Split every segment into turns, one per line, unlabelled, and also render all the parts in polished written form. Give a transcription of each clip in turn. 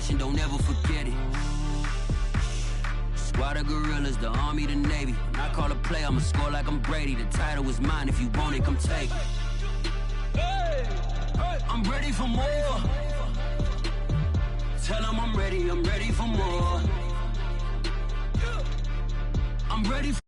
action, don't ever forget it. Squad of gorillas, the Army, the Navy. When I call a play, I'ma score like I'm Brady. The title is mine, if you want it, come take it. I'm ready for more. Tell them I'm ready for more. I'm ready for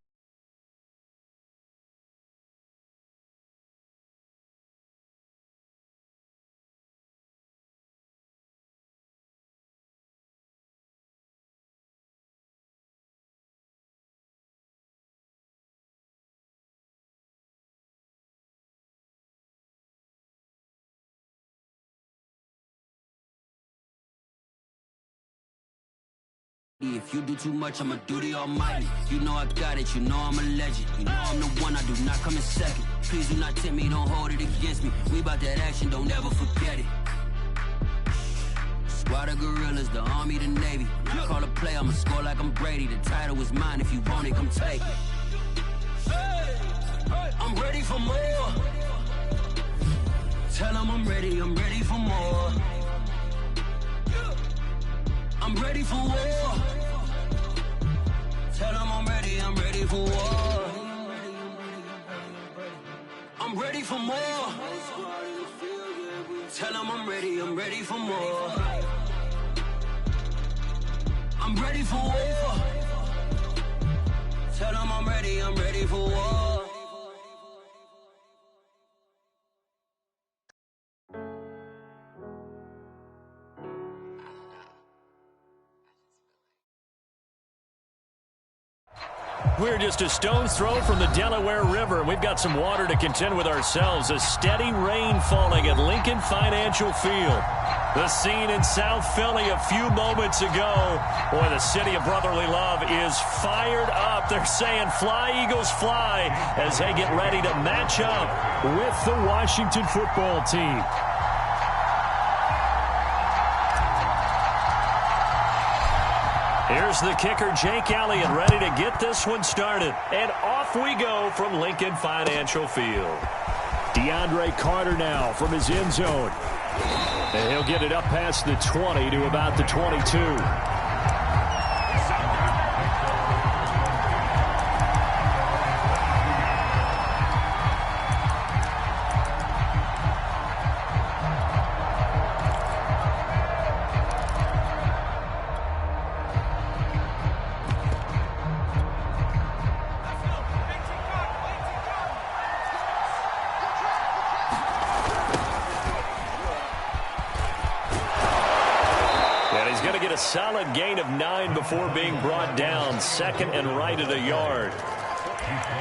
if you do too much, I'ma do the almighty. You know I got it, you know I'm a legend. You know I'm the one, I do not come in second. Please do not tempt me, don't hold it against me. We bout that action, don't ever forget it. Squad of gorillas, the Army, the Navy. When I call a play, I'ma score like I'm Brady. The title is mine, if you want it, come take it. I'm ready for more. Tell them I'm ready for more. I'm ready for war. Tell them I'm ready for war. I'm ready for more. Tell them I'm ready for more. I'm ready for war. Tell them I'm ready for war.
We're just a stone's throw from the Delaware River, and we've got some water to contend with ourselves. A steady rain falling at Lincoln Financial Field. The scene in South Philly a few moments ago. Boy, the city of brotherly love is fired up. They're saying fly, Eagles, fly, as they get ready to match up with the Washington football team. Here's the kicker, Jake Elliott, ready to get this one started. And off we go from Lincoln Financial Field. DeAndre Carter now from his end zone. And he'll get it up past the 20 to about the 22. Solid gain of 9 before being brought down. Second and right at a yard.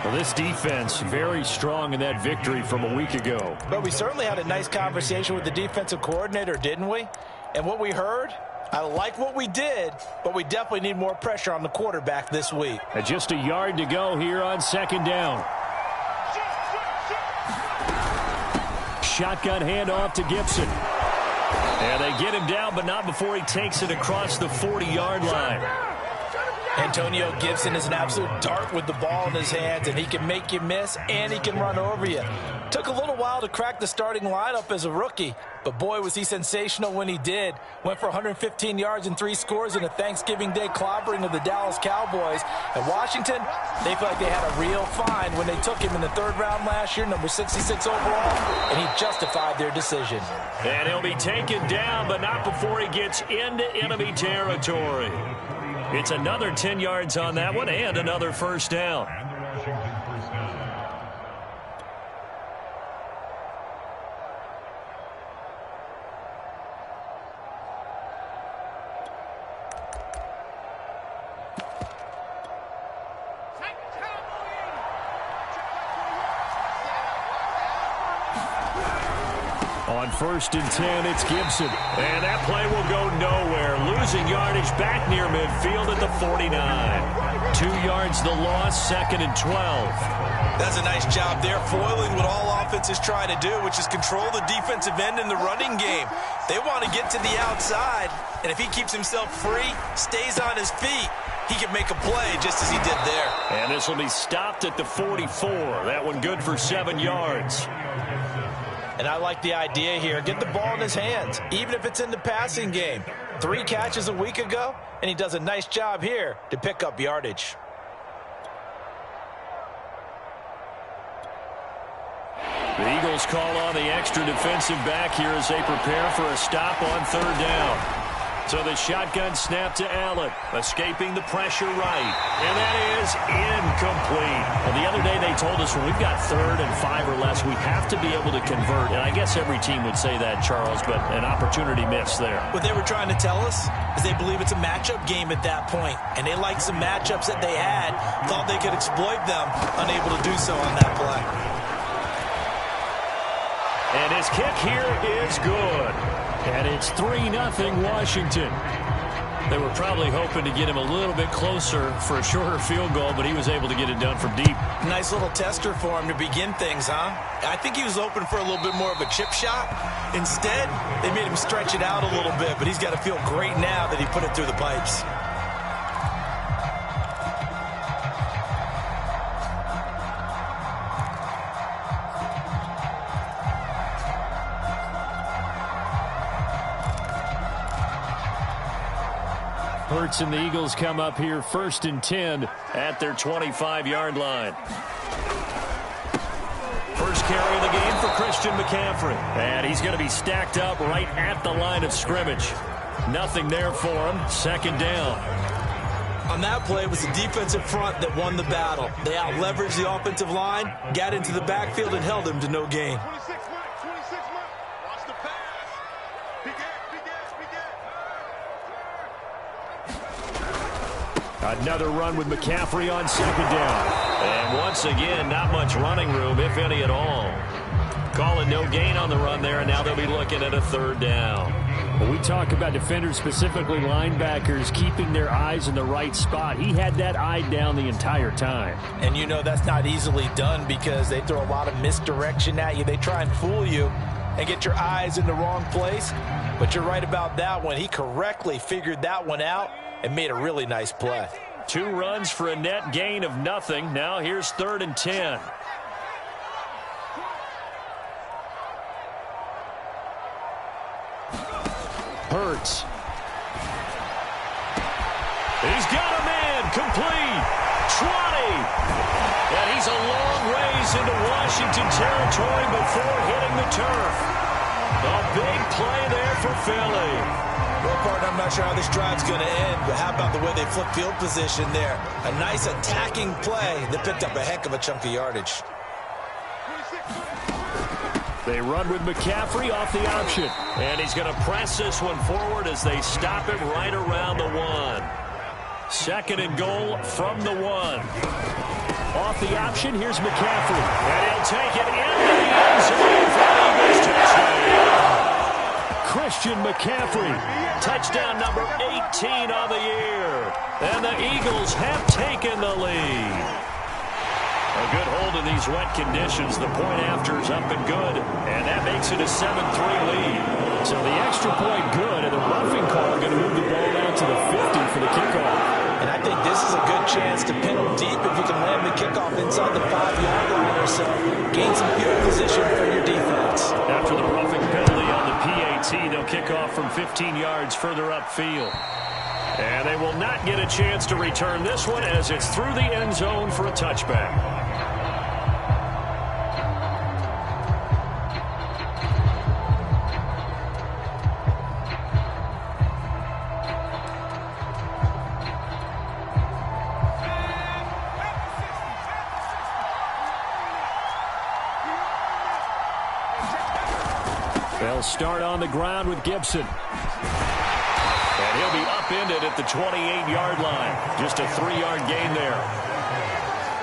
Well, this defense very strong in that victory from a week ago.
But we certainly had a nice conversation with the defensive coordinator, didn't we? And what we heard, I like what we did, but we definitely need more pressure on the quarterback this week.
And just a yard to go here on second down. Shotgun handoff to Gibson. And they get him down, but not before he takes it across the 40-yard line.
Antonio Gibson is an absolute dart with the ball in his hands, and he can make you miss, and he can run over you. Took a little while to crack the starting lineup as a rookie, but boy, was he sensational when he did. Went for 115 yards and 3 scores in a Thanksgiving Day clobbering of the Dallas Cowboys. And Washington, they feel like they had a real find when they took him in the 3rd round last year, number 66 overall, and he justified their decision.
And he'll be taken down, but not before he gets into enemy territory. It's another 10 yards on that one and another first down. On 1st and 10, it's Gibson. And that play will go nowhere. Losing yardage back near midfield at the 49. 2 yards the loss, 2nd and 12.
That's a nice job there, foiling what all offenses try to do, which is control the defensive end in the running game. They want to get to the outside, and if he keeps himself free, stays on his feet, he can make a play just as he did there.
And this will be stopped at the 44. That one good for 7 yards.
And I like the idea here. Get the ball in his hands, even if it's in the passing game. 3 catches a week ago, and he does a nice job here to pick up yardage.
The Eagles call on the extra defensive back here as they prepare for a stop on 3rd down. So the shotgun snap to Allen, escaping the pressure right, and that is incomplete. Well, the other day they told us when we've got 3rd and 5 or less, we have to be able to convert, and I guess every team would say that, Charles, but an opportunity missed there.
What they were trying to tell us is they believe it's a matchup game at that point, and they liked some matchups that they had, thought they could exploit them, unable to do so on that play.
And his kick here is good. And it's 3-0 Washington. They were probably hoping to get him a little bit closer for a shorter field goal, but he was able to get it done from deep.
Nice little tester for him to begin things, huh? I think he was open for a little bit more of a chip shot. Instead, they made him stretch it out a little bit, but he's got to feel great now that he put it through the pipes.
Hurts and the Eagles come up here 1st and 10 at their 25-yard line. First carry of the game for Christian McCaffrey. And he's going to be stacked up right at the line of scrimmage. Nothing there for him. 2nd down.
On that play, it was the defensive front that won the battle. They out-leveraged the offensive line, got into the backfield, and held him to no gain.
Another run with McCaffrey on 2nd down. And once again, not much running room, if any at all. Calling no gain on the run there, and now they'll be looking at a 3rd down. When we talk about defenders, specifically linebackers, keeping their eyes in the right spot, he had that eye down the entire time.
And you know that's not easily done because they throw a lot of misdirection at you. They try and fool you and get your eyes in the wrong place. But you're right about that one. He correctly figured that one out and made a really nice play.
2 runs for a net gain of nothing. Now here's 3rd and 10. Hurts. He's got a man complete. 20. And he's a long ways into Washington territory before hitting the turf. A big play there for Philly.
Well, partner, I'm not sure how this drive's going to end, but how about the way they flip field position there? A nice attacking play that picked up a heck of a chunk of yardage.
They run with McCaffrey off the option. And he's going to press this one forward as they stop him right around the 1. 2nd and goal from the 1. Off the option, here's McCaffrey. And he'll take it into the end zone for the Eagles touchdown. Christian McCaffrey, touchdown number 18 on the year. And the Eagles have taken the lead. A good hold in these wet conditions. The point after is up and good, and that makes it a 7-3 lead. So the extra point good, and the roughing call going to move the ball out to the 50 for the kickoff.
And I think this is a good chance to pin them deep if you can land the kickoff inside the 5-yard line or so. Gain some field position for your defense.
After the roughing penalty on the PAT, they'll kick off from 15 yards further upfield. And they will not get a chance to return this one as it's through the end zone for a touchback. They'll start on the ground with Gibson. And he'll be upended at the 28-yard line. Just a 3-yard gain there.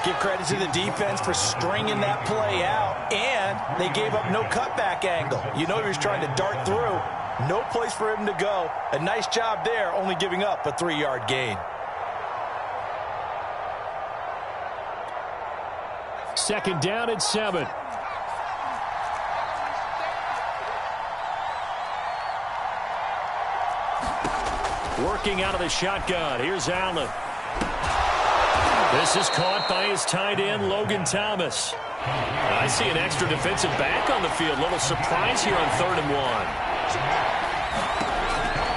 Give credit to the defense for stringing that play out, and they gave up no cutback angle. You know he was trying to dart through. No place for him to go. A nice job there, only giving up a 3-yard gain.
Second down and 7. Working out of the shotgun. Here's Allen. This is caught by his tight end, Logan Thomas. I see an extra defensive back on the field. Little surprise here on 3rd and 1.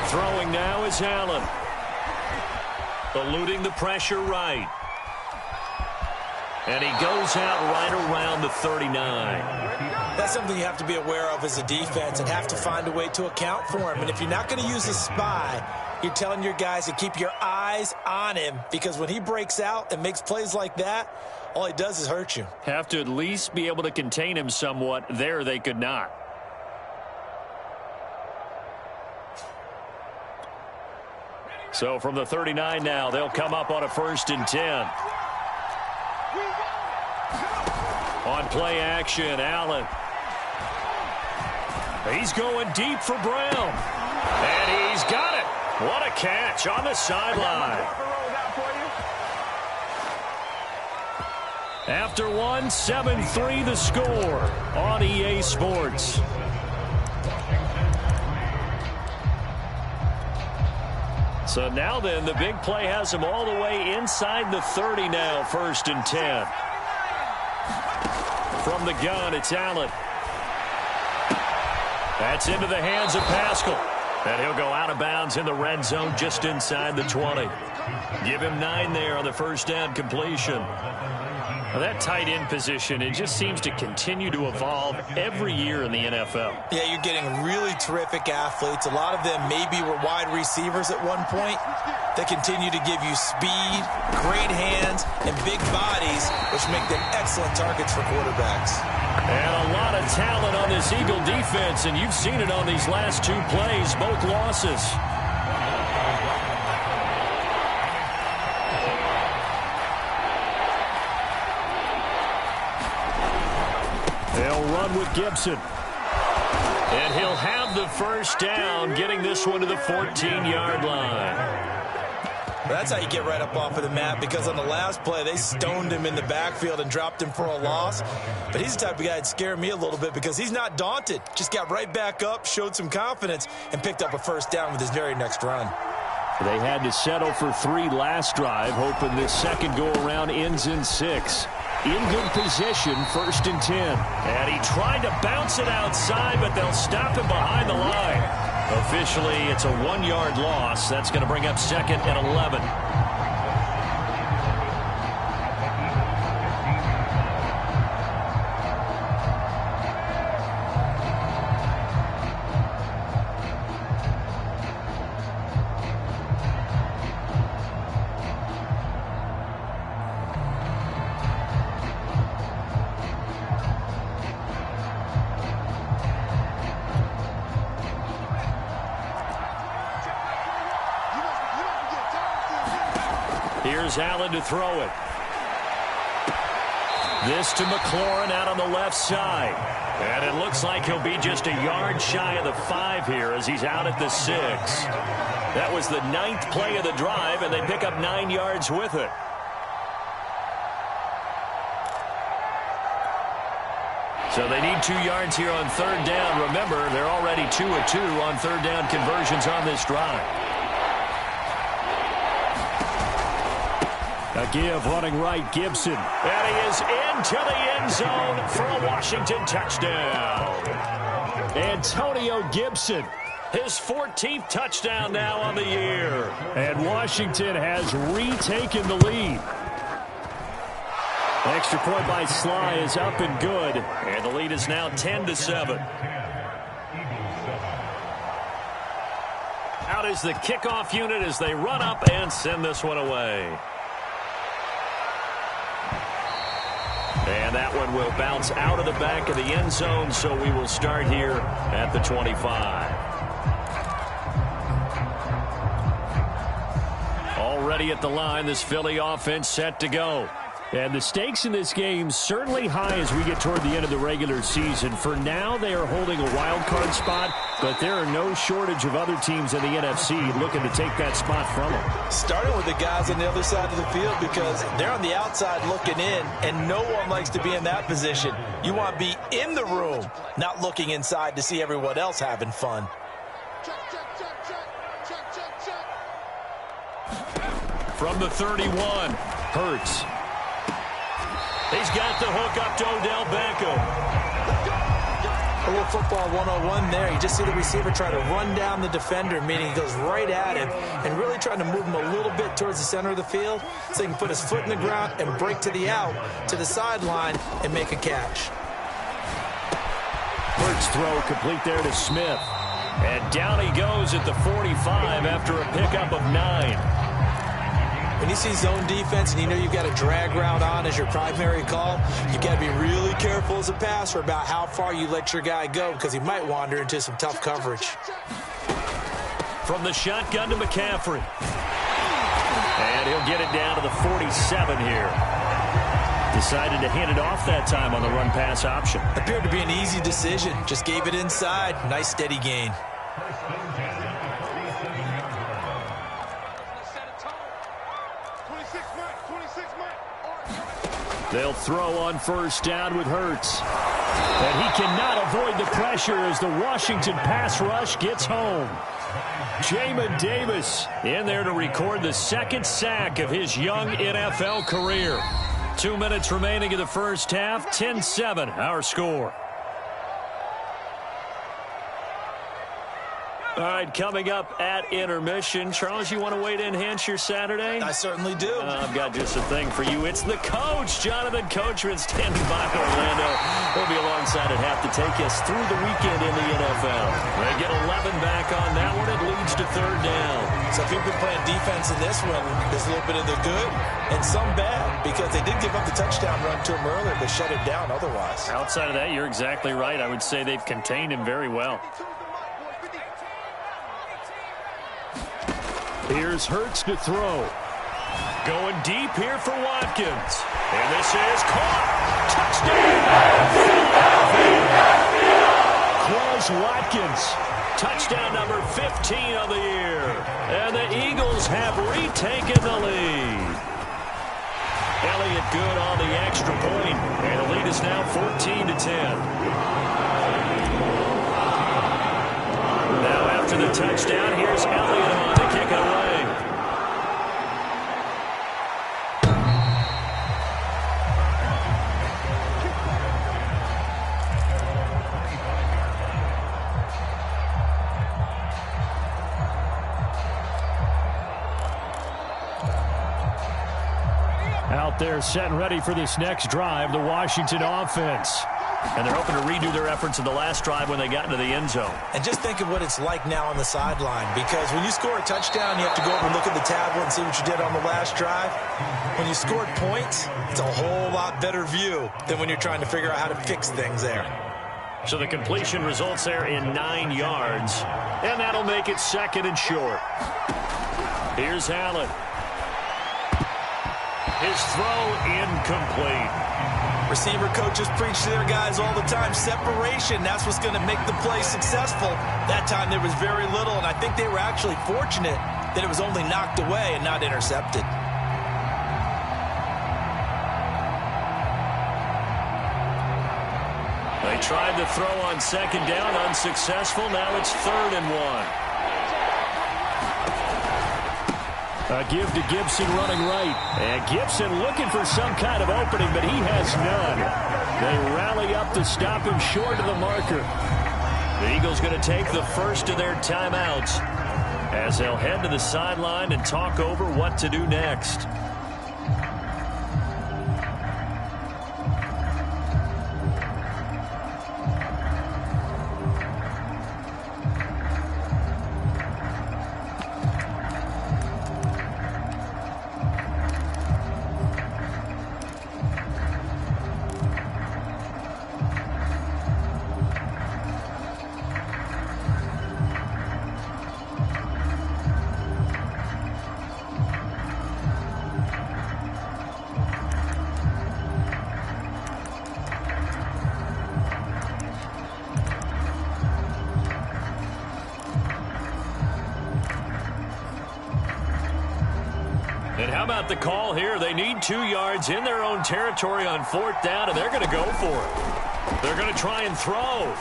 Throwing now is Allen. Eluding the pressure right. And he goes out right around the 39.
That's something you have to be aware of as a defense and have to find a way to account for him. And if you're not going to use a spy, you're telling your guys to keep your eyes on him, because when he breaks out and makes plays like that, all he does is hurt you.
Have to at least be able to contain him somewhat. There they could not. So from the 39 now, they'll come up on a 1st and 10. On play action, Allen. He's going deep for Brown. And he's got it. What a catch on the sideline. After 1, 7-3 the score on EA Sports. So now then, the big play has him all the way inside the 30 now, 1st and 10. From the gun, it's Allen. That's into the hands of Pascal. And he'll go out of bounds in the red zone just inside the 20. Give him 9 there on the first down completion. Well, that tight end position, it just seems to continue to evolve every year in the NFL.
Yeah, you're getting really terrific athletes. A lot of them maybe were wide receivers at one point. They continue to give you speed, great hands, and big bodies, which make them excellent targets for quarterbacks.
And a lot of talent on this Eagle defense, and you've seen it on these last 2 plays, both losses. They'll run with Gibson. And he'll have the first down, getting this one to the 14-yard line.
That's how you get right up off of the mat, because on the last play, they stoned him in the backfield and dropped him for a loss. But he's the type of guy that scared me a little bit, because he's not daunted. Just got right back up, showed some confidence, and picked up a first down with his very next run.
They had to settle for 3 last drive, hoping this second go-around ends in 6. In good position, 1st and 10. And he tried to bounce it outside, but they'll stop him behind the line. Officially, it's a 1-yard loss. That's going to bring up 2nd and 11. Here's Allen to throw it. This to McLaurin out on the left side. And it looks like he'll be just a yard shy of the 5 here as he's out at the 6. That was the 9th play of the drive, and they pick up 9 yards with it. So they need 2 yards here on 3rd down. Remember, they're already 2 of 2 on 3rd down conversions on this drive. A give running right, Gibson. And he is into the end zone for a Washington touchdown. Antonio Gibson, his 14th touchdown now on the year. And Washington has retaken the lead. Extra point by Sly is up and good. And the lead is now 10-7. Out is the kickoff unit as they run up and send this one away. And that one will bounce out of the back of the end zone, so we will start here at the 25. Already at the line, this Philly offense set to go. And the stakes in this game certainly high as we get toward the end of the regular season. For now, they are holding a wild card spot, but there are no shortage of other teams in the NFC looking to take that spot from them.
Starting with the guys on the other side of the field, because they're on the outside looking in, and no one likes to be in that position. You want to be in the room, not looking inside to see everyone else having fun.
From the 31, Hurts. He's got the hook up to Odell Beckham.
A little football 101 there. You just see the receiver try to run down the defender, meaning he goes right at him and really trying to move him a little bit towards the center of the field so he can put his foot in the ground and break to the out, to the sideline, and make a catch.
Hurts throw complete there to Smith. And down he goes at the 45 after a pickup of 9.
When you see zone defense and you know you've got a drag route on as your primary call, you've got to be really careful as a passer about how far you let your guy go because he might wander into some tough coverage.
From the shotgun to McCaffrey. And he'll get it down to the 47 here. Decided to hand it off that time on the run-pass option.
Appeared to be an easy decision. Just gave it inside. Nice steady gain.
They'll throw on first down with Hurts. And he cannot avoid the pressure as the Washington pass rush gets home. Jamin Davis in there to record the second sack of his young NFL career. 2 minutes remaining in the first half. 10-7 our score. All right, coming up at intermission. Charles, you want to wait to enhance your Saturday?
I certainly do.
I've got just a thing for you. It's the coach, Jonathan Coachman, standing by Orlando. He'll be alongside at half to take us through the weekend in the NFL. They get 11 back on that one. It leads to third down.
So people playing defense in this one, there's a little bit of the good and some bad because they did give up the touchdown run to him earlier, but shut it down otherwise.
Outside of that, you're exactly right. I would say they've contained him very well. Here's Hurts to throw. Going deep here for Watkins. And this is caught. Touchdown! Quez Watkins. Touchdown number 15 of the year. And the Eagles have retaken the lead. Elliott good on the extra point. And the lead is now 14-10. Now after the touchdown, here's Elliott on to kick it away. Out there set and ready for this next drive, the Washington offense. And they're hoping to redo their efforts in the last drive when they got into the end zone.
And just think of what it's like now on the sideline, because when you score a touchdown, you have to go over and look at the tablet and see what you did on the last drive. When you scored points, it's a whole lot better view than when you're trying to figure out how to fix things there.
So the completion results there in 9 yards, and that'll make it second and short. Here's Allen. His throw incomplete.
Receiver coaches preach to their guys all the time. Separation, that's what's going to make the play successful. That time there was very little, and I think they were actually fortunate that it was only knocked away and not intercepted.
They tried to throw on second down, unsuccessful. Now it's 3rd and 1. A give to Gibson running right. And Gibson looking for some kind of opening, but he has none. They rally up to stop him short of the marker. The Eagles going to take the first of their timeouts as they'll head to the sideline and talk over what to do next. And how about the call here? They need 2 yards in their own territory on 4th down, and they're going to go for it. They're going to try and throw.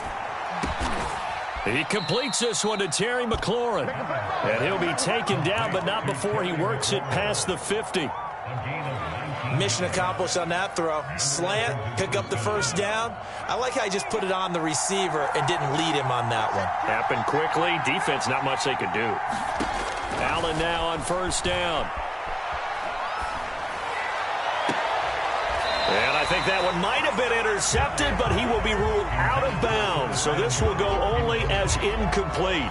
He completes this one to Terry McLaurin. And he'll be taken down, but not before he works it past the 50.
Mission accomplished on that throw. Slant, pick up the first down. I like how he just put it on the receiver and didn't lead him on that one.
Happened quickly. Defense, not much they could do. Allen now on first down. And I think that one might have been intercepted, but he will be ruled out of bounds. So this will go only as incomplete.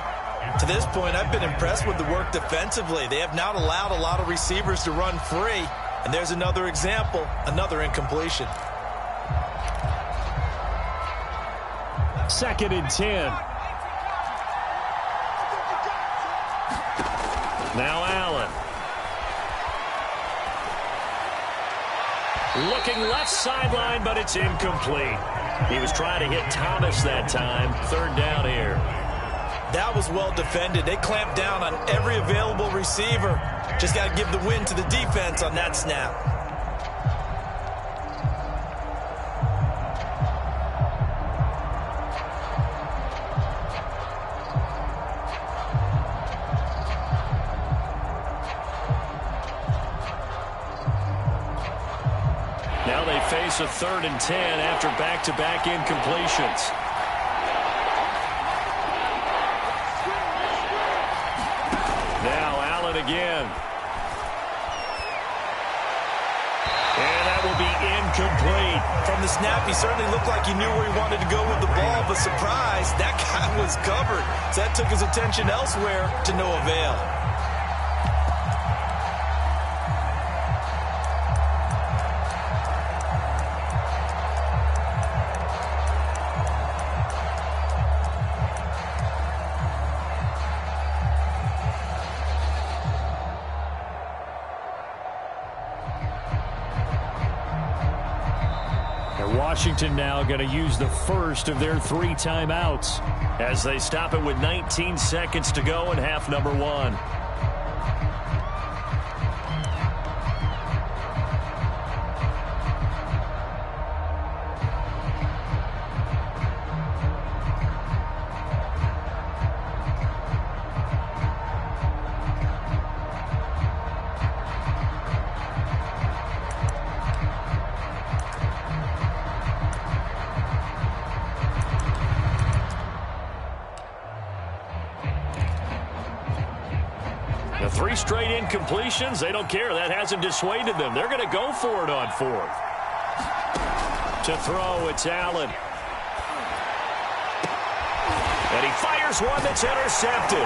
To this point, I've been impressed with the work defensively. They have not allowed a lot of receivers to run free. And there's another example, another incompletion.
2nd and 10. Now Allen. Looking left sideline, but it's incomplete. He was trying to hit Thomas that time. 3rd down here.
That was well defended. They clamped down on every available receiver. Just got to give the win to the defense on that snap.
Now they face a 3rd and 10 after back-to-back incompletions. Again. And that will be incomplete.
From the snap, he certainly looked like he knew where he wanted to go with the ball, but surprise, that guy was covered. So that took his attention elsewhere to no avail.
Washington now going to use the first of their 3 timeouts as they stop it with 19 seconds to go in half number 1. The 3 straight incompletions, they don't care. That hasn't dissuaded them. They're going to go for it on 4th. To throw, it's Allen. And he fires one that's intercepted.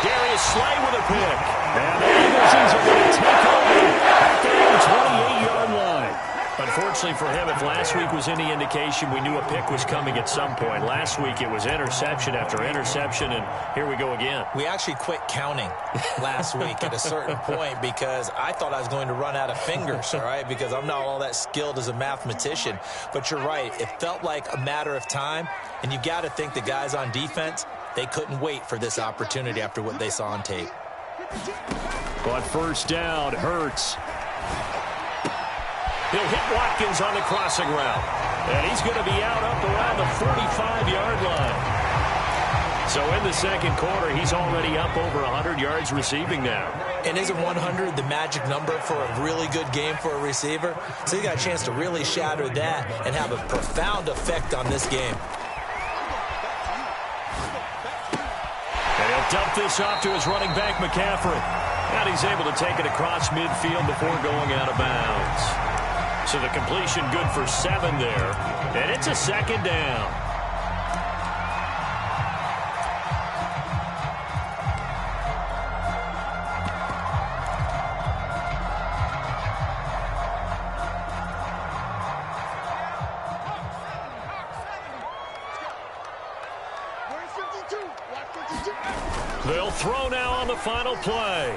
Darius Slay with a pick. And the Eagles are going to take over at their 28-yard line. Unfortunately for him, if last week was any indication, we knew a pick was coming at some point. Last week it was interception after interception, and here we go again.
We actually quit counting last week at a certain point because I thought I was going to run out of fingers, all right, because I'm not all that skilled as a mathematician. But you're right. It felt like a matter of time, and you got to think the guys on defense, they couldn't wait for this opportunity after what they saw on tape.
But first down, Hurts. He'll hit Watkins on the crossing route. And he's going to be out up around the 45-yard line. So in the second quarter, he's already up over 100 yards receiving now.
And isn't 100 the magic number for a really good game for a receiver? So he got a chance to really shatter that and have a profound effect on this game.
And he'll dump this off to his running back, McCaffrey. And he's able to take it across midfield before going out of bounds. So the completion good for 7 there. And it's a 2nd down. They'll throw now on the final play.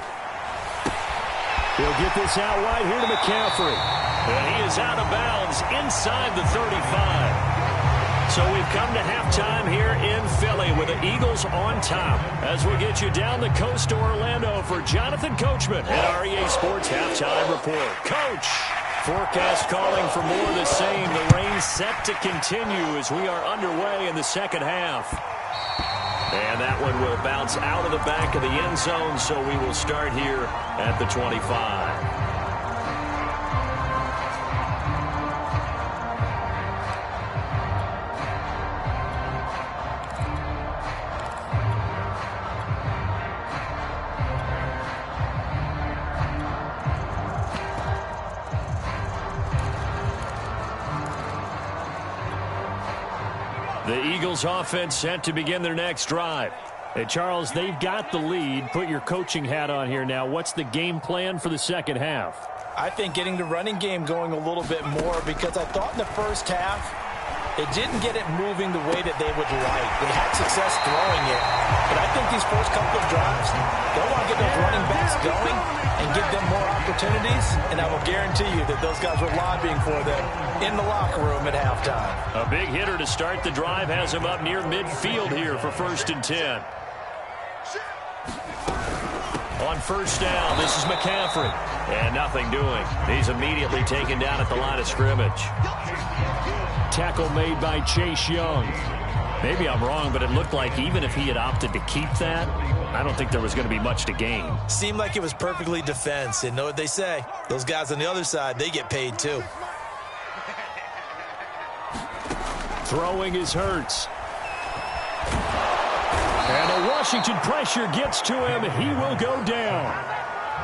He'll get this out wide here to McCaffrey. And he is out of bounds inside the 35. So we've come to halftime here in Philly with the Eagles on top. As we get you down the coast to Orlando for Jonathan Coachman at REA Sports Halftime Report. Coach, forecast calling for more of the same. The rain set to continue as we are underway in the second half. And that one will bounce out of the back of the end zone, so we will start here at the 25. The Eagles offense set to begin their next drive. Hey, Charles, they've got the lead. Put your coaching hat on here now. What's the game plan for the second half?
I think getting the running game going a little bit more, because I thought in the first half it didn't get it moving the way that they would like. They had success throwing it, but I think these first couple of drives, they want to get those running backs going and give them more opportunities, and I will guarantee you that those guys were lobbying for them in the locker room at halftime.
A big hitter to start the drive has him up near midfield here for 1st and 10. On first down, this is McCaffrey. And nothing doing. He's immediately taken down at the line of scrimmage. Tackle made by Chase Young. Maybe I'm wrong, but it looked like even if he had opted to keep that, I don't think there was going to be much to gain.
Seemed like it was perfectly defense. And know what they say? Those guys on the other side, they get paid too.
Throwing is Hurts. And a Washington pressure gets to him. He will go down.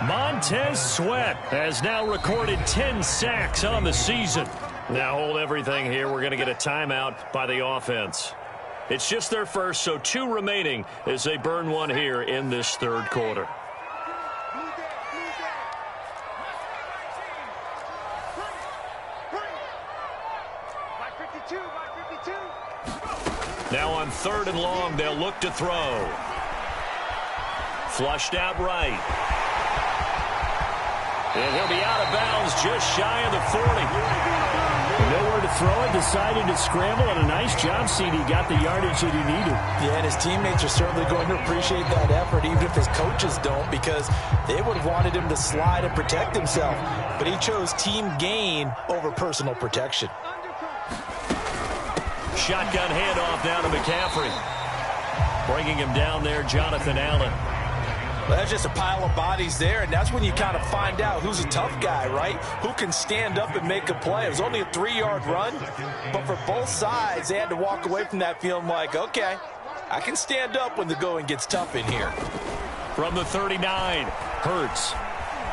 Montez Sweat has now recorded 10 sacks on the season. Now hold everything here. We're going to get a timeout by the offense. It's just their first, so 2 remaining as they burn one here in this third quarter. Now on 3rd and long, they'll look to throw. Flushed out right. And he'll be out of bounds just shy of the 40. Nowhere to throw it, decided to scramble, and a nice job, CD. Got the yardage that he needed.
Yeah, and his teammates are certainly going to appreciate that effort, even if his coaches don't, because they would have wanted him to slide and protect himself. But he chose team gain over personal protection.
Shotgun handoff down to McCaffrey. Bringing him down there, Jonathan Allen.
Well, that's just a pile of bodies there, and that's when you kind of find out who's a tough guy, right? Who can stand up and make a play. It was only a 3-yard run, but for both sides, they had to walk away from that feeling like, okay, I can stand up when the going gets tough in here.
From the 39, Hurts.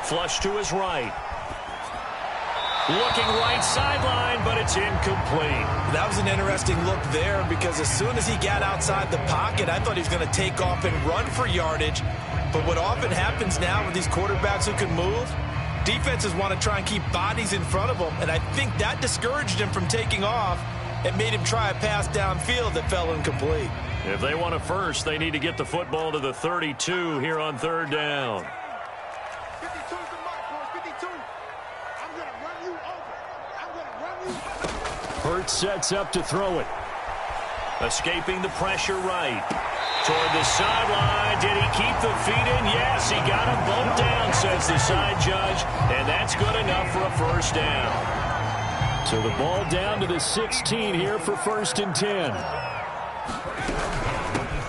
Flush to his right. Looking right sideline, but it's incomplete.
That was an interesting look there, because as soon as he got outside the pocket, I thought he was going to take off and run for yardage. But what often happens now with these quarterbacks who can move, defenses want to try and keep bodies in front of them, and I think that discouraged him from taking off and made him try a pass downfield that fell incomplete.
If they want a first, they need to get the football to the 32 here on 3rd down.
52 is the mark, boys. 52. I'm going to run you over. I'm going to run you over.
Hurts sets up to throw it. Escaping the pressure right. Toward the sideline. Did he keep the feet in? Yes, he got him bumped down, says the side judge. And that's good enough for a first down. So the ball down to the 16 here for 1st and 10.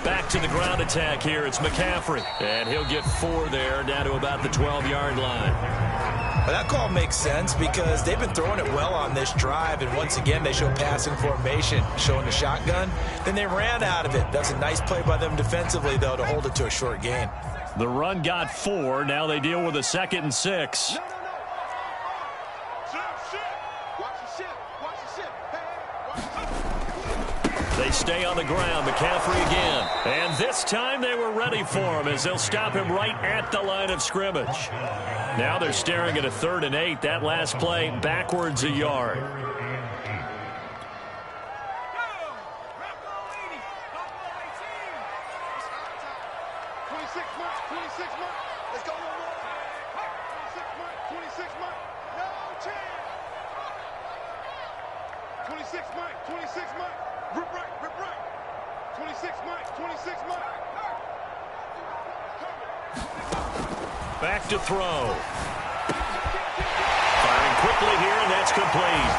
Back to the ground attack here. It's McCaffrey. And he'll get 4 there, down to about the 12-yard line.
Well, that call makes sense because they've been throwing it well on this drive, and once again they show passing formation, showing the shotgun. Then they ran out of it. That's a nice play by them defensively, though, to hold it to a short gain.
The run got 4. Now they deal with a 2nd and 6. They stay on the ground. McCaffrey again. And this time they were ready for him as they'll stop him right at the line of scrimmage. Now they're staring at a 3rd and 8. That last play backwards a yard.
Let's go one more. 26 Mike. No chance. 26 Mike. Rip right. 26 Mike.
Back to throw. Firing quickly here, and that's complete.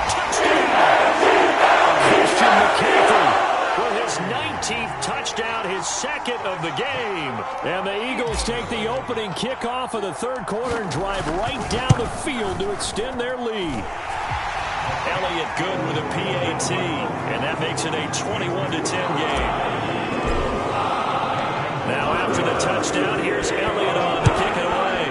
Touchdown! Christian McCaffrey with his 19th touchdown, his 2nd of the game. And the Eagles take the opening kickoff of the 3rd quarter and drive right down the field to extend their lead. Elliott good with a PAT, and that makes it a 21-10 game. Now after the touchdown, here's Elliott on to kick it away.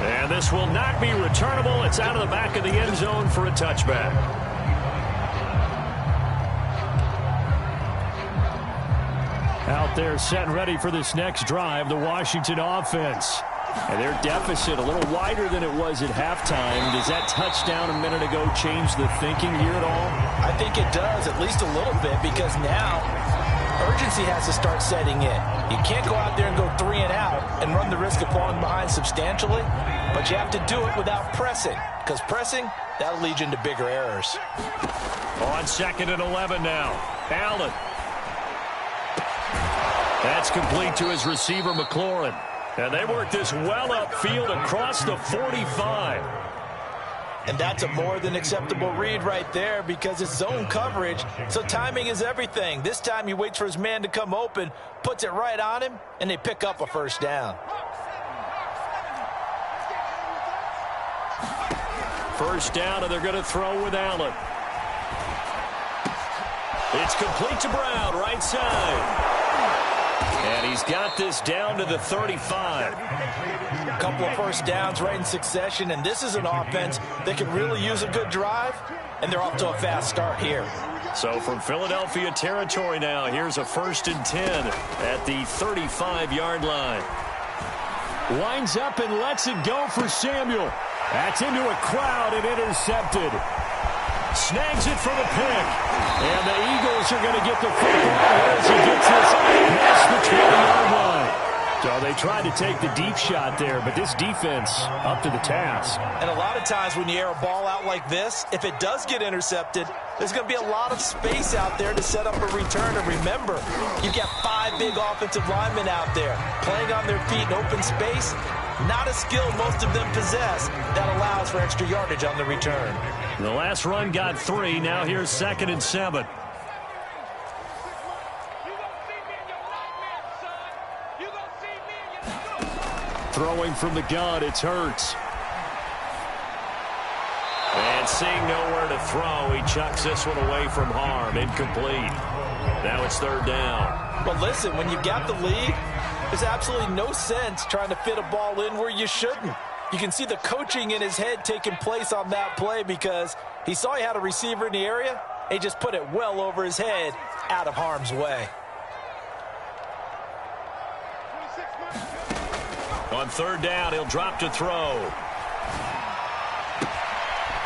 And this This will not be returnable. It's out of the back of the end zone for a touchback. Out there set and ready for this next drive, the Washington offense. And their deficit a little wider than it was at halftime. Does that touchdown a minute ago change the thinking here at all?
I think it does, at least a little bit, because now urgency has to start setting in. You can't go out there and go 3 and out and run the risk of falling behind substantially, but you have to do it without pressing, because pressing, that'll lead you into bigger errors.
On 2nd and 11 now. Allen. That's complete to his receiver, McLaurin. And they work this well upfield across the 45.
And that's a more than acceptable read right there because it's zone coverage, so timing is everything. This time he waits for his man to come open, puts it right on him, and they pick up a first down.
First down, and they're going to throw with Allen. It's complete to Brown, right side. And he's got this down to the 35.
A couple of first downs right in succession, and this is an offense that can really use a good drive, and they're off to a fast start here.
So from Philadelphia territory now, here's a 1st and 10 at the 35-yard line. Winds up and lets it go for Samuel. That's into a crowd and intercepted. Snags it for the pick. And the Eagles are going to get the football as he gets this past the 20-yard line. So they tried to take the deep shot there, but this defense up to the task.
And a lot of times when you air a ball out like this, if it does get intercepted, there's going to be a lot of space out there to set up a return. And remember, you've got 5 big offensive linemen out there playing on their feet in open space. Not a skill most of them possess that allows for extra yardage on the return.
The last run got 3. Now here's 2nd and 7. Throwing from the gun, it's Hurts. And seeing nowhere to throw, he chucks this one away from harm. Incomplete. Now it's 3rd down.
But listen, when you've got the lead, there's absolutely no sense trying to fit a ball in where you shouldn't. You can see the coaching in his head taking place on that play because he saw he had a receiver in the area. He just put it well over his head out of harm's way.
On 3rd down, he'll drop to throw.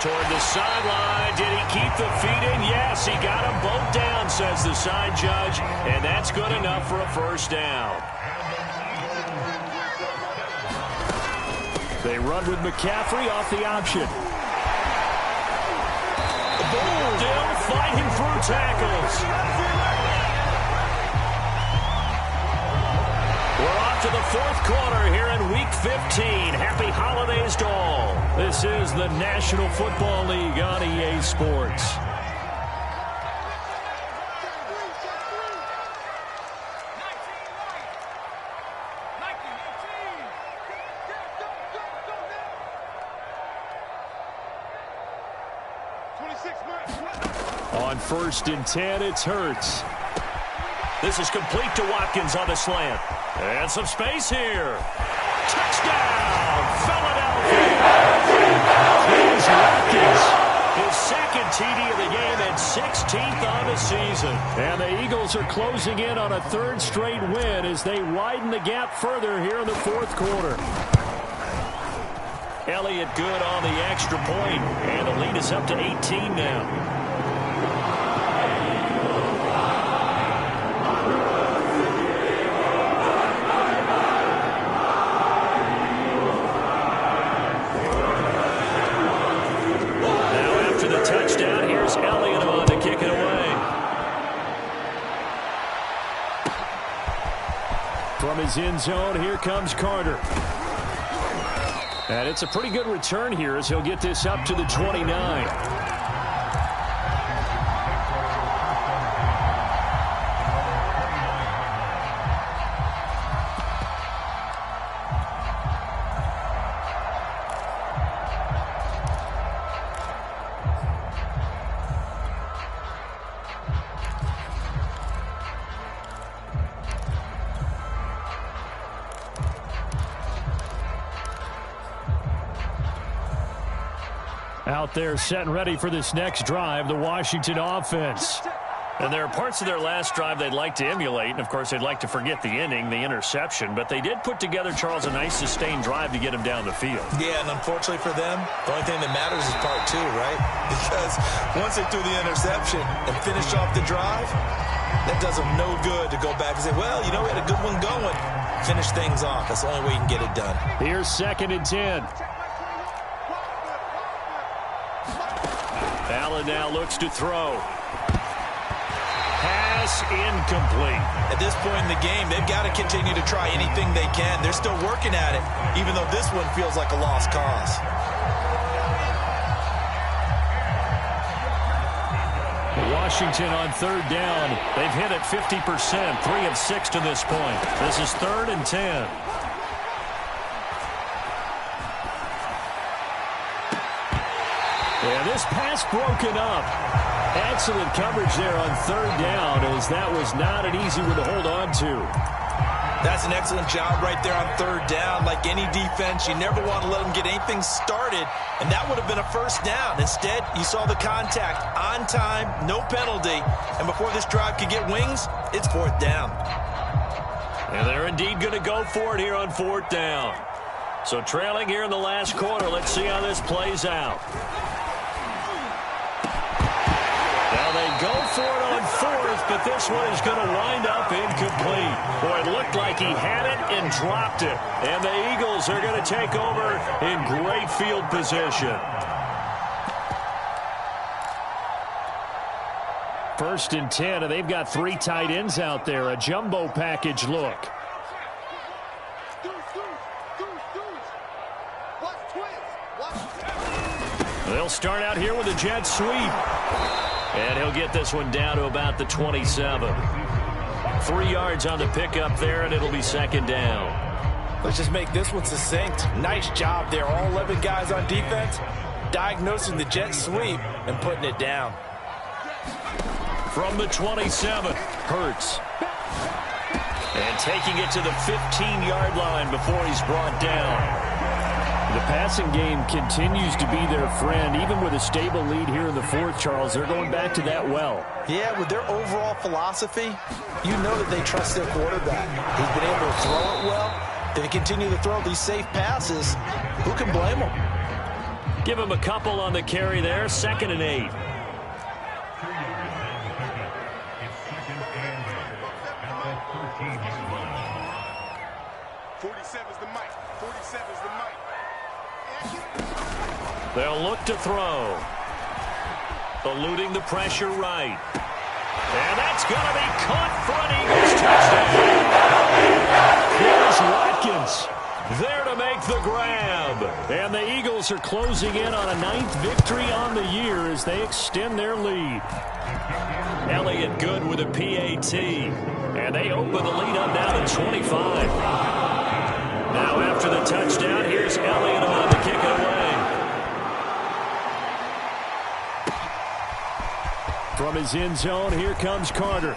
Toward the sideline. Did he keep the feet in? Yes, he got them both down, says the side judge. And that's good enough for a first down. They run with McCaffrey off the option. Still fighting through tackles. We're off to the 4th quarter here in Week 15. Happy holidays to all. This is the National Football League on EA Sports. On 1st and 10, it's Hurts. This is complete to Watkins on the slant. And some space here. Touchdown, Philadelphia! Here's Watkins. His 2nd TD of the game and 16th on the season. And the Eagles are closing in on a 3rd straight win as they widen the gap further here in the 4th quarter. Elliott good on the extra point, and the lead is up to 18 now. From his end zone, here comes Carter. And it's a pretty good return here as he'll get this up to the 29. Out there setting ready for this next drive, the Washington offense. And there are parts of their last drive they'd like to emulate, and, of course, they'd like to forget the inning, the interception. But they did put together, Charles, a nice sustained drive to get him down the field. Yeah, and unfortunately for them, the only thing that matters is part two, right? Because once they threw the interception and finished off the drive, that does them no good to go back and say, well, you know, we had a good one going. Finish things off. That's the only way you can get it done. Here's 2nd and 10. Allen now looks to throw. Pass incomplete. At this point in the game, they've got to continue to try anything they can. They're still working at it, even though this one feels like a lost cause. Washington on 3rd down. They've hit it 50%, 3 of 6 to this point. This is 3rd and 10. Yeah, this pass broken up. Excellent coverage there on 3rd down, as that was not an easy one to hold on to. That's an excellent job right there on 3rd down. Like any defense, you never want to let them get anything started, and that would have been a 1st down. Instead, you saw the contact on time, no penalty, and before this drive could get wings, it's 4th down. And they're indeed going to go for it here on 4th down. So trailing here in the last quarter, let's see how this plays out. Now they go for it on 4th, but this one is going to wind up incomplete. Boy, it looked like he had it and dropped it. And the Eagles are going to take over in great field position. 1st and 10, and they've got 3 tight ends out there. A jumbo package look. They'll start out here with a jet sweep. And he'll get this one down to about the 27. 3 yards on the pickup there, and it'll be 2nd down. Let's just make this one succinct. Nice job there. All 11 guys on defense diagnosing the jet sweep and putting it down. From the 27, Hurts. And taking it to the 15-yard line before he's brought down. The passing game continues to be their friend. Even with a stable lead here in the 4th, Charles, they're going back to that well. Yeah, with their overall philosophy, you know that they trust their quarterback. He's been able to throw it well. If they continue to throw these safe passes, who can blame them? Give him a couple on the carry there. 2nd and 8. They'll look to throw. Eluding the pressure right. And that's going to be caught for an Eagles touchdown. Here's Watkins there to make the grab. And the Eagles are closing in on a 9th victory on the year as they extend their lead. Elliott good with a PAT. And they open the lead up now to 25. Now after the touchdown, here's Elliott on to kick it away. From his end zone, here comes Carter.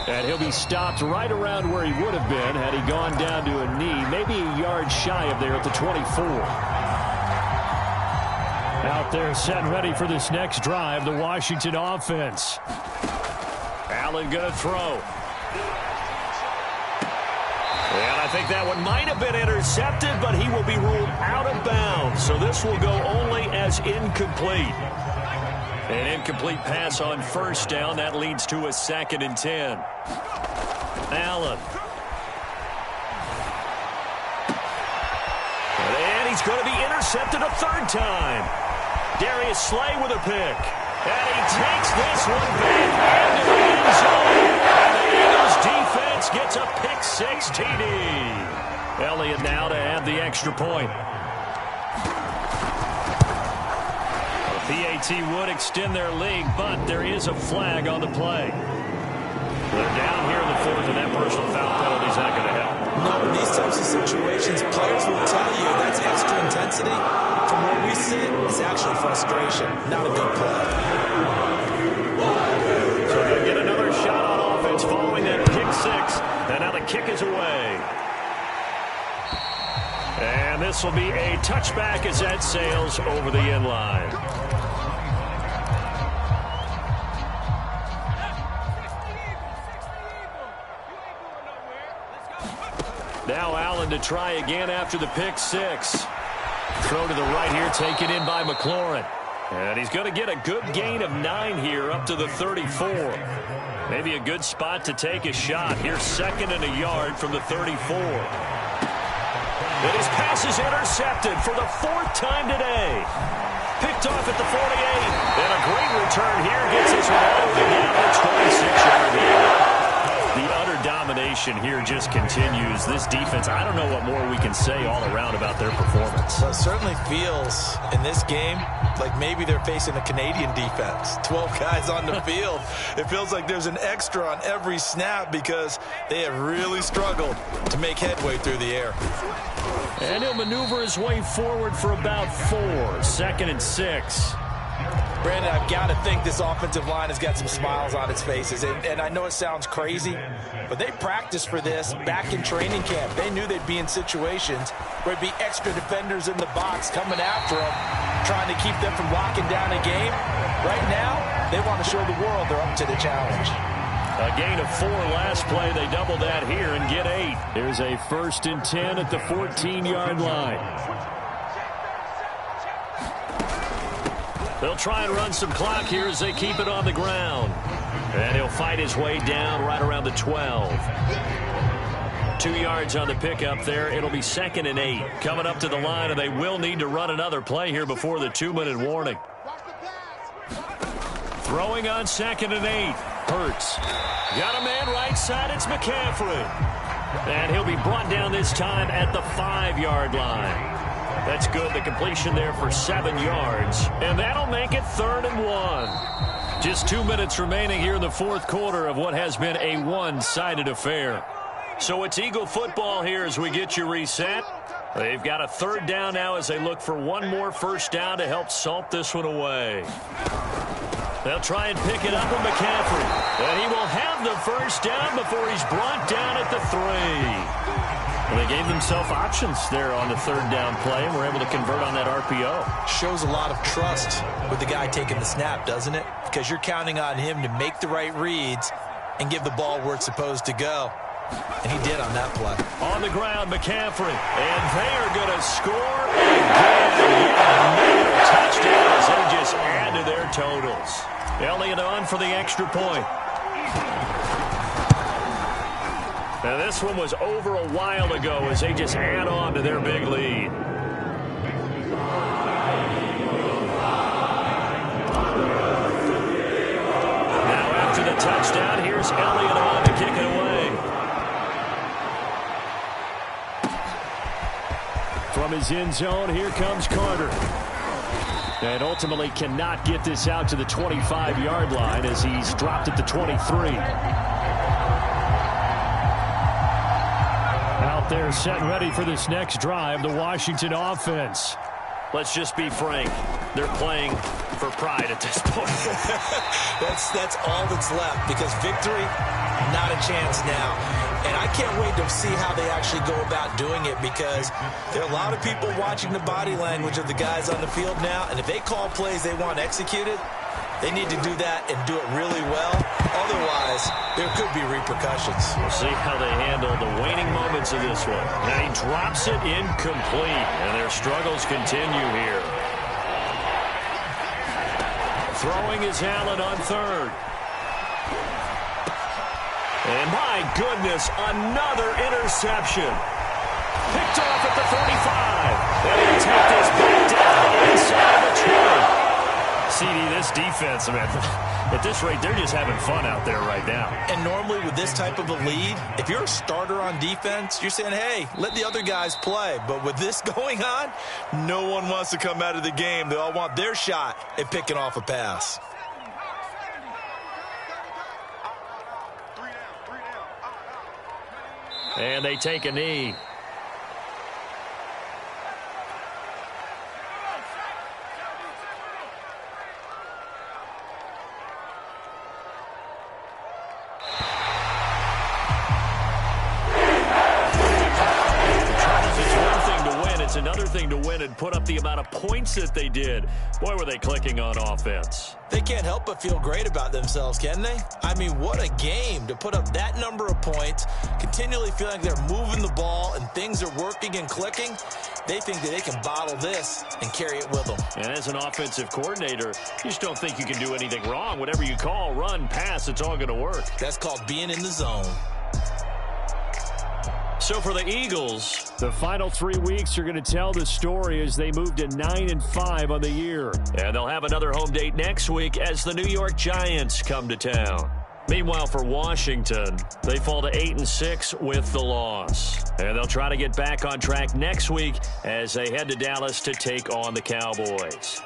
And he'll be stopped right around where he would have been had he gone down to a knee, maybe a yard shy of there at the 24. Out there set and ready for this next drive, the Washington offense. Allen going to throw. And I think that one might have been intercepted, but he will be ruled out of bounds. So this will go only as incomplete. An incomplete pass on 1st down. That leads to a 2nd and 10. Allen. And he's going to be intercepted a 3rd time. Darius Slay with a pick. And he takes this one back into the end zone. And the Eagles defense gets a pick-6 TD. Elliott now to add the extra point. PAT would extend their lead, but there is a flag on the play. They're down here in the 4th, and that personal foul penalty is not going to help. No, in these types of situations, players will tell you that's extra intensity. From where we sit, it's actually frustration, not a good play. So they'll get another shot on offense following that pick 6, and now the kick is away. And this will be a touchback as that sails over the end line. Now Allen to try again after the pick six. Throw to the right here, taken in by McLaurin. And he's going to get a good gain of 9 here up to the 34. Maybe a good spot to take a shot. Here's 2nd and a yard from the 34. And his pass is intercepted for the 4th time today. Picked off at the 48. And a great return here gets us all the way down to the 26-yard line. The utter domination here just continues. This defense, I don't know what more we can say all around about their performance.
Well, it certainly feels in this game like maybe they're facing a Canadian defense. 12 guys on the field. It feels like there's an extra on every snap because they have really struggled to make headway through the air.
And he'll maneuver his way forward for about 4. 2nd and 6.
Brandon, I've got to think this offensive line has got some smiles on its faces. And I know it sounds crazy, but they practiced for this back in training camp. They knew they'd be in situations where there'd be extra defenders in the box coming after them, trying to keep them from locking down a game. Right now, they want to show the world they're up to the challenge.
A gain of 4 last play. They double that here and get 8. Here's a 1st and 10 at the 14-yard line. They'll try and run some clock here as they keep it on the ground. And he'll fight his way down right around the 12. 2 yards on the pickup there. It'll be 2nd and 8. Coming up to the line, and they will need to run another play here before the 2-minute warning. Throwing on 2nd and 8. Hurts. Got a man right side. It's McCaffrey. And he'll be brought down this time at the 5-yard line. That's good. The completion there for 7 yards. And that'll make it 3rd and 1. Just 2 minutes remaining here in the 4th quarter of what has been a one-sided affair. So it's Eagle football here as we get you reset. They've got a 3rd down now as they look for one more 1st down to help salt this one away. They'll try and pick it up with McCaffrey. And he will have the 1st down before he's brought down at the 3. Well, they gave themselves options there on the 3rd down play and were able to convert on that RPO.
Shows a lot of trust with the guy taking the snap, doesn't it? Because you're counting on him to make the right reads and give the ball where it's supposed to go. And he did on that play. On the ground, McCaffrey. And they are going to score again. Another touchdown as they just add to their totals. Elliott on for the extra point. Now, this one was over a while ago as they just add on to their big lead. Now, after the touchdown, here's Elliott on to kick it away. From his end zone, here comes Carter. And ultimately cannot get this out to the 25-yard line as he's dropped at the 23. Out there set and ready for this next drive, the Washington offense. Let's just be frank. They're playing for pride at this point. That's all that's left because victory, not a chance now. And I can't wait to see how they actually go about doing it because there are a lot of people watching the body language of the guys on the field now. And if they call plays they want executed, they need to do that and do it really well. Otherwise, there could be repercussions.
We'll see how they handle the waning moments of this one. And he drops it incomplete, and their struggles continue here. Throwing is Allen on 3rd. And my goodness, another interception. Picked off at the 35. And he'll take this back down inside the 20. CD, this defense, man, at this rate, they're just having fun out there right now.
And normally with this type of a lead, if you're a starter on defense, you're saying, hey, let the other guys play. But with this going on, no one wants to come out of the game. They all want their shot at picking off a pass.
And they take a knee. to win and put up the amount of points that they did. Boy, were they clicking on offense.
They can't help but feel great about themselves, can they? I mean, what a game to put up that number of points, continually feeling like they're moving the ball and things are working and clicking. They think that they can bottle this and carry it with them.
And as an offensive coordinator, you just don't think you can do anything wrong. Whatever you call, run, pass, it's all going to work.
That's called being in the zone.
So for the Eagles, the final 3 weeks are going to tell the story as they move to 9-5 on the year. And they'll have another home date next week as the New York Giants come to town. Meanwhile, for Washington, they fall to 8-6 with the loss. And they'll try to get back on track next week as they head to Dallas to take on the Cowboys.